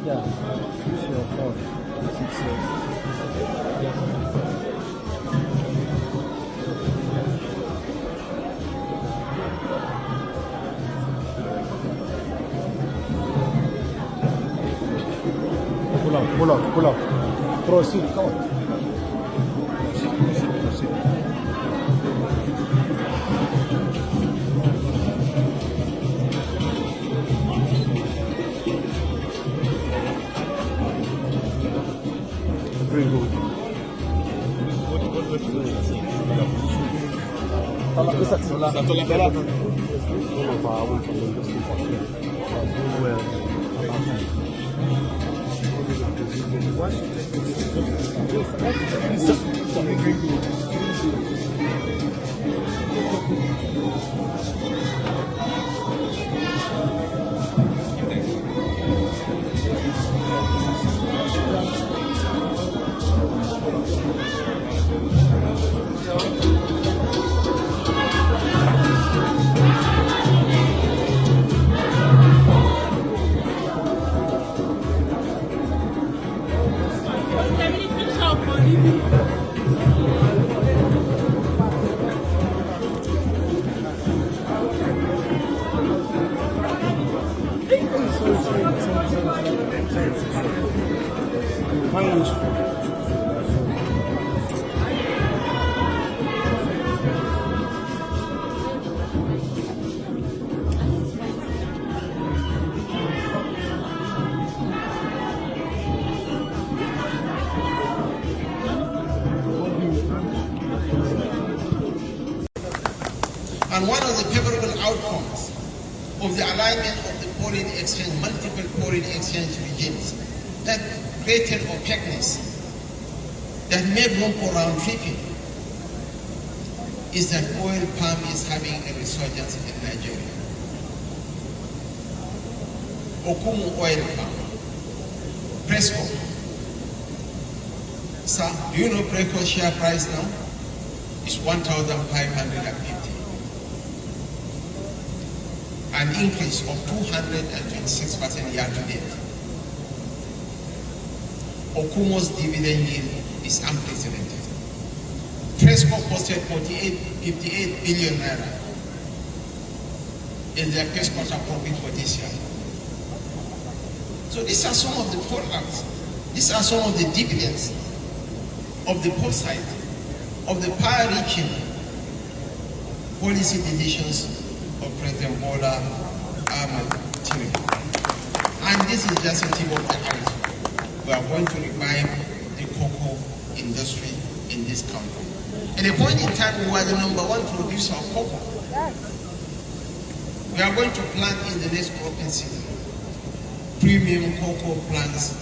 Yeah, it's your fault. Pull up. Proceed, come on. Proceed. Very good. And one of the favorable outcomes of the alignment of the foreign exchange, multiple foreign exchange regimes, that created opaqueness, that made room for round tripping, is that oil palm is having a resurgence in Nigeria. Okumu oil palm, Presco. Sir, do you know Presco's share price now? It's 1,550. An increase of 226% year to date. Okumo's dividend yield is unprecedented. Presco posted 58 billion naira in their first quarter profit for this year. So these are some of the products, these are some of the dividends of the foresight, of the far-reaching policy decisions of President Bola Ahmed Tinubu. And this is just a tip of the iceberg. We are going to revive the cocoa industry in this country. At a point in time, we were the #1 producer of cocoa. We are going to plant in the next cropping season premium cocoa plants,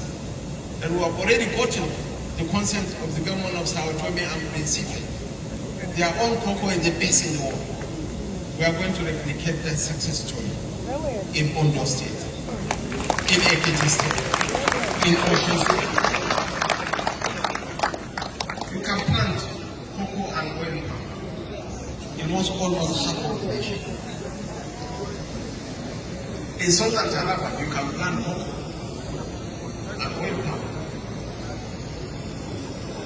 and we have already gotten the consent of the government of Sao Tome and Principe. Their own cocoa is the best in the world. We are going to replicate that success story in Ondo State, in Ekiti State, in Osun State. You can plant cocoa and oil palm in almost half of the nation. In Southern Taraba, you can plant cocoa and oil palm.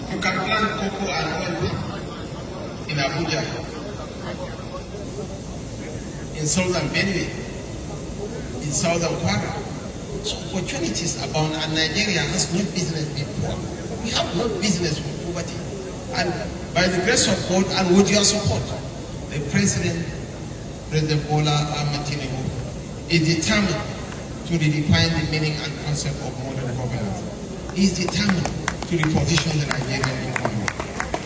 You can plant cocoa and oil palm in Abuja, in Southern Benue, in Southern Kwara. So opportunities abound, and Nigeria has no business with poor. We have no business with poverty. And by the grace of God and with your support, the President Bola Ahmed Tinubu, is determined to redefine the meaning and concept of modern governance. He is determined to reposition the Nigerian economy.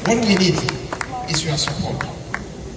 What we need is your support.